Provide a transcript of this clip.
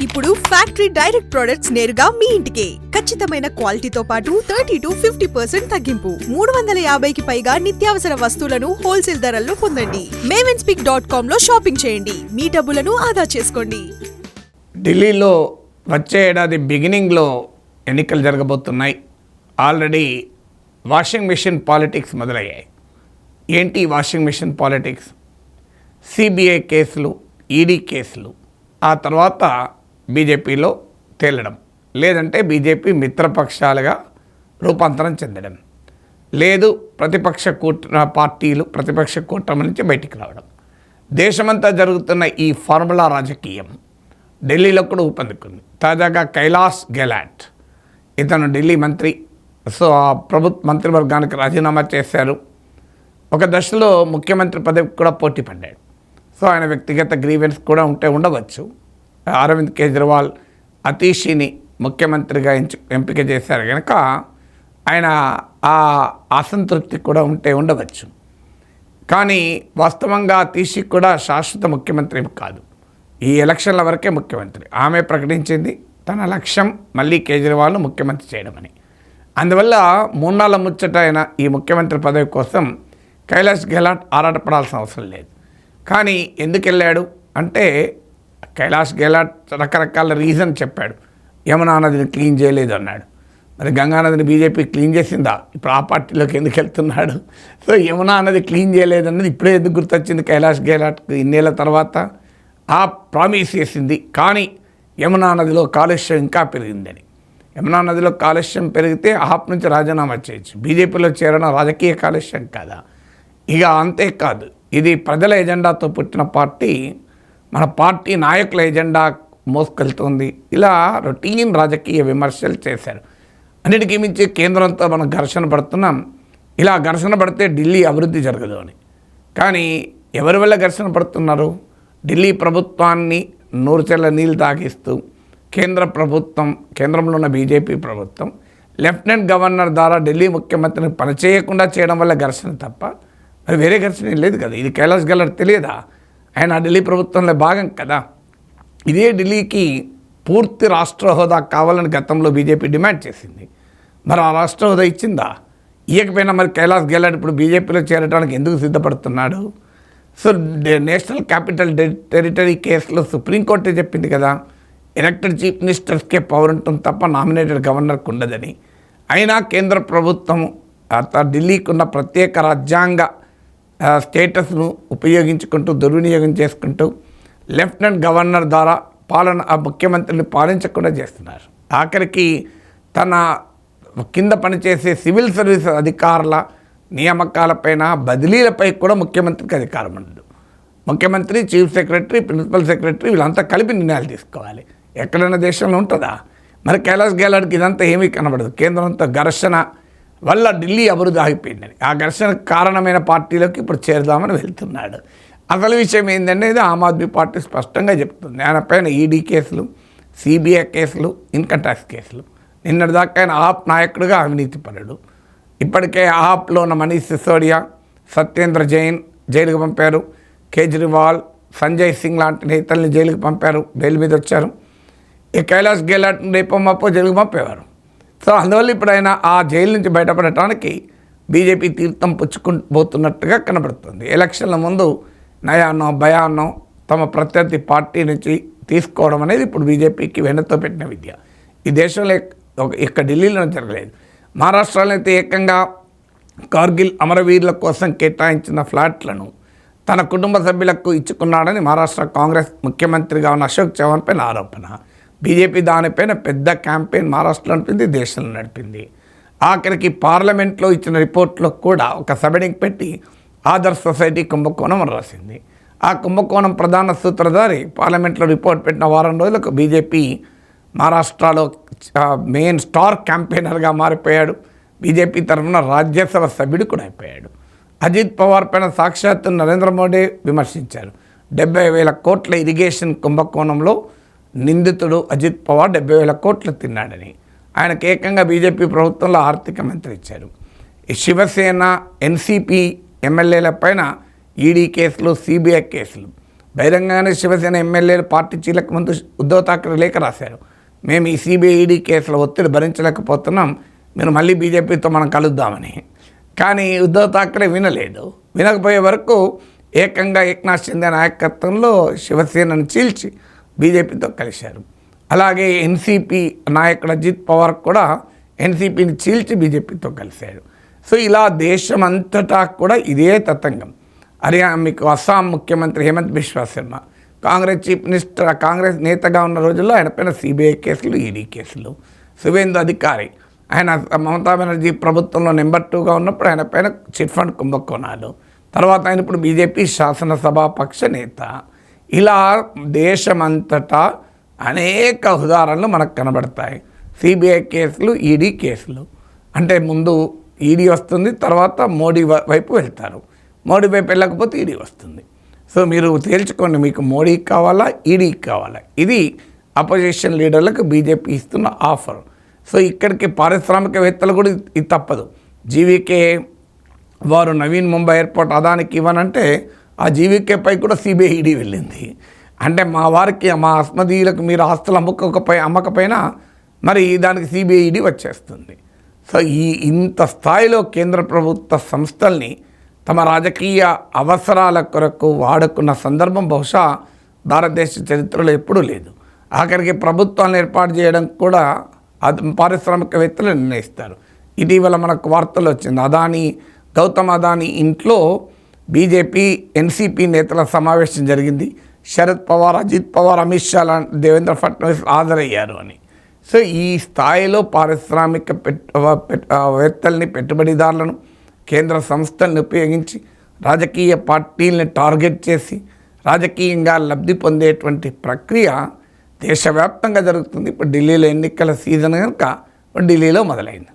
ఇప్పుడు factory direct products నేరుగా మీ ఇంటికే ఖచ్చితమైన క్వాలిటీతో పాటు 30 to 50% తగ్గింపు. 350కి పైగా నిత్యావసర వస్తువులను హోల్సేల్ ధరల్లో పొందండి. mavenSpeak.com లో షాపింగ్ చేయండి. మీ డబ్బులను ఆదా చేసుకోండి. ఢిల్లీలో వచ్చే ఏడాది బిగినింగ్లో ఎన్నికలు జరగబోతున్నాయి. ఆల్రెడీ వాషింగ్ మిషన్ పాలిటిక్స్ మొదలయ్యాయి. ఏంటి వాషింగ్ మిషన్ పాలిటిక్స్? సిబిఐ కేసులు, ఈడీ కేసులు, ఆ తర్వాత బీజేపీలో తేలడం, లేదంటే బీజేపీ మిత్రపక్షాలుగా రూపాంతరం చెందడం, లేదు ప్రతిపక్ష పార్టీలు ప్రతిపక్ష కూటమి నుంచి బయటికి రావడం. దేశమంతా జరుగుతున్న ఈ ఫార్ములా రాజకీయం ఢిల్లీలో కూడా ఊపందుకుంది. తాజాగా కైలాష్ గెహ్లాట్, ఇతను ఢిల్లీ మంత్రి, సో ఆ మంత్రివర్గానికి రాజీనామా చేశారు. ఒక దశలో ముఖ్యమంత్రి పదవికి కూడా పోటీ పడ్డాడు. సో ఆయన వ్యక్తిగత గ్రీవెన్స్ కూడా ఉండవచ్చు. అరవింద్ కేజ్రీవాల్ అతీషిని ముఖ్యమంత్రిగా ఎంపిక చేశారు కనుక ఆయన ఆ అసంతృప్తి కూడా ఉండవచ్చు. కానీ వాస్తవంగా అతీషి కూడా శాశ్వత ముఖ్యమంత్రి కాదు, ఈ ఎలక్షన్ల వరకే ముఖ్యమంత్రి. ఆమె ప్రకటించింది తన లక్ష్యం మళ్ళీ కేజ్రీవాల్ను ముఖ్యమంత్రి చేయడమని. అందువల్ల మూన్నాళ్ళ ముచ్చట అయిన ఈ ముఖ్యమంత్రి పదవి కోసం కైలాష్ గెహ్లాట్ ఆరాటపడాల్సిన అవసరం లేదు. కానీ ఎందుకు వెళ్ళాడు అంటే, కైలాష్ గెహ్లాట్ రకరకాల రీజన్ చెప్పాడు. యమునా నదిని క్లీన్ చేయలేదు అన్నాడు. మరి గంగా నదిని బీజేపీ క్లీన్ చేసిందా? ఇప్పుడు ఆ పార్టీలోకి ఎందుకు వెళ్తున్నాడు? సో యమునా నది క్లీన్ చేయలేదన్నది ఇప్పుడే ఎందుకు గుర్తొచ్చింది కైలాష్ గెహ్లాట్కి? ఇన్నేళ్ల తర్వాత ఆ ప్రామిస్ చేసింది. కానీ యమునా నదిలో కాలుష్యం ఇంకా పెరిగిందని. యమునా నదిలో కాలుష్యం పెరిగితే ఆప్ నుంచి రాజీనామా చేయొచ్చు. బీజేపీలో చేరడం రాజకీయ కాలుష్యం కాదా? ఇక అంతేకాదు, ఇది ప్రజల ఎజెండాతో పుట్టిన పార్టీ, మన పార్టీ నాయకుల ఎజెండా మోసుకెళ్తుంది. ఇలా రొటీన్ రాజకీయ విమర్శలు చేశారు. అన్నిటికీ మించి కేంద్రంతో మనం ఘర్షణ పడుతున్నాం. ఇలా ఘర్షణ పడితే ఢిల్లీ అభివృద్ధి జరగదు అని. కానీ ఎవరి వల్ల ఘర్షణ పడుతున్నారు? ఢిల్లీ ప్రభుత్వాన్ని నూరుచెల్ల నీళ్ళు తాగిస్తూ కేంద్ర ప్రభుత్వం, కేంద్రంలో ఉన్న బీజేపీ ప్రభుత్వం లెఫ్టినెంట్ గవర్నర్ ద్వారా ఢిల్లీ ముఖ్యమంత్రిని పనిచేయకుండా చేయడం వల్ల ఘర్షణ తప్ప మరి వేరే ఘర్షణ లేదు కదా. ఇది కైలాష్ గెహ్లాట్ తెలియదా? ఆయన ఢిల్లీ ప్రభుత్వంలో భాగం కదా. ఇదే ఢిల్లీకి పూర్తి రాష్ట్ర హోదా కావాలని గతంలో బీజేపీ డిమాండ్ చేసింది. మరి ఆ రాష్ట్ర హోదా ఇచ్చిందా? ఇవ్వకపోయినా మరి కైలాష్ గెహ్లాట్ ఇప్పుడు బీజేపీలో చేరడానికి ఎందుకు సిద్ధపడుతున్నాడు? సో నేషనల్ క్యాపిటల్ టెరిటరీ కేసులో సుప్రీంకోర్టే చెప్పింది కదా, ఎలక్టెడ్ చీఫ్ మినిస్టర్స్కే పవర్ ఉంటుంది తప్ప నామినేటెడ్ గవర్నర్కి ఉండదని. అయినా కేంద్ర ప్రభుత్వం ఢిల్లీకి ఉన్న ప్రత్యేక రాజ్యాంగ స్టేటస్ను ఉపయోగించుకుంటూ దుర్వినియోగం చేసుకుంటూ లెఫ్టినెంట్ గవర్నర్ ద్వారా ఆ ముఖ్యమంత్రిని పాలించకుండా చేస్తున్నారు. ఆఖరికి తన కింద పనిచేసే సివిల్ సర్వీస్ అధికారుల నియామకాలపైన, బదిలీలపై కూడా ముఖ్యమంత్రికి అధికారం ఉండదు. ముఖ్యమంత్రి, చీఫ్ సెక్రటరీ, ప్రిన్సిపల్ సెక్రటరీ వీళ్ళంతా కలిపి నిర్ణయాలు తీసుకోవాలి. ఎక్కడైనా దేశంలో ఉంటుందా? మరి కైలాష్ గెహ్లాట్కి ఇదంతా ఏమీ కనబడదు. కేంద్రంతో ఘర్షణ వల్ల ఢిల్లీ అభివృద్ధి ఆగిపోయిందని, ఆ ఘర్షణకు కారణమైన పార్టీలోకి ఇప్పుడు చేరుదామని వెళ్తున్నాడు. అసలు విషయం ఏంటంటే ఇది ఆమ్ ఆద్మీ పార్టీ స్పష్టంగా చెప్తుంది. ఆయన పైన ఈడీ కేసులు, సిబిఐ కేసులు, ఇన్కమ్ ట్యాక్స్ కేసులు. నిన్నటిదాకా ఆయన ఆప్ నాయకుడిగా అవినీతిపరుడు. ఇప్పటికే ఆప్లో ఉన్న మనీష్ సిసోడియా, సత్యేంద్ర జైన్ జైలుకు పంపారు. కేజ్రీవాల్, సంజయ్ సింగ్ లాంటి నేతల్ని జైలుకు పంపారు, బెయిల్ మీద వచ్చారు. ఈ కైలాష్ గెహ్లాట్ రేపో మాపో జైలుకు పంపేవారు. సో అందువల్ల ఇప్పుడు ఆయన ఆ జైలు నుంచి బయటపడటానికి బీజేపీ తీర్థం పుచ్చుకుపోతున్నట్టుగా కనబడుతుంది. ఎలక్షన్ల ముందు నయాన్నో భయాన్నో తమ ప్రత్యర్థి పార్టీ నుంచి తీసుకోవడం అనేది ఇప్పుడు బీజేపీకి వెన్నతో పెట్టిన విద్య. ఈ దేశంలో ఇక్కడ ఢిల్లీలో జరగలేదు. మహారాష్ట్రలో అయితే ఏకంగా కార్గిల్ అమరవీరుల కోసం కేటాయించిన ఫ్లాట్లను తన కుటుంబ సభ్యులకు ఇచ్చుకున్నాడని మహారాష్ట్ర కాంగ్రెస్ ముఖ్యమంత్రిగా ఉన్న అశోక్ చవాన్ పైన ఆరోపణ. బీజేపీ దానిపైన పెద్ద క్యాంపెయిన్ మహారాష్ట్రలో నడిపింది, దేశంలో నడిపింది. ఆఖరికి పార్లమెంట్లో ఇచ్చిన రిపోర్ట్లో కూడా ఒక సబెడింగ్ పెట్టి ఆదర్శ్ సొసైటీ కుంభకోణం అని రాసింది. ఆ కుంభకోణం ప్రధాన సూత్రధారి పార్లమెంట్లో రిపోర్ట్ పెట్టిన వారం రోజులకు బీజేపీ మహారాష్ట్రలో మెయిన్ స్టార్ క్యాంపెయినర్గా మారిపోయాడు. బీజేపీ తరఫున రాజ్యసభ సభ్యుడు కూడా అయిపోయాడు. అజిత్ పవార్ పైన సాక్షాత్తు నరేంద్ర మోడీ విమర్శించారు. 70,000 కోట్ల ఇరిగేషన్ కుంభకోణంలో నిందితుడు అజిత్ పవార్ 70,000 కోట్లు తిన్నాడని. ఆయనకు ఏకంగా బీజేపీ ప్రభుత్వంలో ఆర్థిక మంత్రి ఇచ్చారు. శివసేన, ఎన్సీపీ ఎమ్మెల్యేల పైన ఈడీ కేసులు, సిబిఐ కేసులు. బహిరంగంగానే శివసేన ఎమ్మెల్యేలు పార్టీ చీలకు ముందు ఉద్ధవ్ ఠాక్రే లేఖ రాశారు. మేము ఈ సిబిఐడి కేసుల ఒత్తిడి భరించలేకపోతున్నాం, మీరు మళ్ళీ బీజేపీతో మనం కలుద్దామని. కానీ ఉద్ధవ్ ఠాక్రే వినలేదు. వినకపోయే వరకు ఏకంగా ఏక్నాథ్ షిండే నాయకత్వంలో శివసేనను చీల్చి బీజేపీతో కలిశారు. అలాగే ఎన్సీపీ నాయకుడు అజిత్ పవార్ కూడా ఎన్సీపీని చీల్చి బీజేపీతో కలిశారు. సో ఇలా దేశమంతటా కూడా ఇదే తతంగం. మీకు అస్సాం ముఖ్యమంత్రి హేమంత్ బిశ్వా శర్మ కాంగ్రెస్ చీఫ్ మినిస్టర్, కాంగ్రెస్ నేతగా ఉన్న రోజుల్లో ఆయన పైన సిబిఐ కేసులు, ఈడీ కేసులు. శువేందు అధికారి ఆయన మమతా బెనర్జీ ప్రభుత్వంలో నెంబర్ 2గా ఉన్నప్పుడు ఆయన పైన చిట్ ఫండ్ కుంభకోణాలు. తర్వాత ఆయన ఇప్పుడు బీజేపీ శాసనసభాపక్ష నేత. ఇలా దేశమంతటా అనేక ఉదాహరణలు మనకు కనబడతాయి. సిబిఐ కేసులు, ఈడీ కేసులు. అంటే ముందు ఈడీ వస్తుంది, తర్వాత మోడీ వైపు వెళ్తారు. మోడీ వైపు వెళ్ళకపోతే ఈడీ వస్తుంది. సో మీరు తేల్చుకోండి, మీకు మోడీకి కావాలా, ఈడీకి కావాలా. ఇది అపోజిషన్ లీడర్లకు బీజేపీ ఇస్తున్న ఆఫర్. సో ఇక్కడికి పారిశ్రామికవేత్తలు కూడా ఇది తప్పదు. జీవీకే వారు నవీన్ ముంబై ఎయిర్పోర్ట్ అదానికి ఇవ్వనంటే ఆ జీవీకేపై కూడా సిబిఐ ఈడీ వెళ్ళింది. అంటే మా వారికి, మా అస్మదీయులకు మీరు ఆస్తులు అమ్మకపోయినా మరి దానికి సిబిఐ ఈడీ వచ్చేస్తుంది. సో ఇంత స్థాయిలో కేంద్ర ప్రభుత్వ సంస్థల్ని తమ రాజకీయ అవసరాల కొరకు వాడుకున్న సందర్భం బహుశా భారతదేశ చరిత్రలో ఎప్పుడూ లేదు. ఆఖరికి ప్రభుత్వాన్ని ఏర్పాటు చేయడం కూడా పారిశ్రామికవేత్తలు నిర్ణయిస్తారు. ఇటీవల మనకు వార్తలు వచ్చింది, గౌతమ్ అదానీ ఇంట్లో బీజేపీ ఎన్సీపీ నేతల సమావేశం జరిగింది. శరద్ పవార్, అజిత్ పవార్, అమిత్ షా లాంటి దేవేంద్ర ఫడ్నవీస్ హాజరయ్యారు అని. సో ఈ స్థాయిలో పారిశ్రామికవేత్తల్ని, పెట్టుబడిదారులను, కేంద్ర సంస్థలను ఉపయోగించి రాజకీయ పార్టీల్ని టార్గెట్ చేసి రాజకీయంగా లబ్ధి పొందేటువంటి ప్రక్రియ దేశవ్యాప్తంగా జరుగుతుంది. ఇప్పుడు ఢిల్లీలో ఎన్నికల సీజన్ కనుక ఢిల్లీలో మొదలైంది.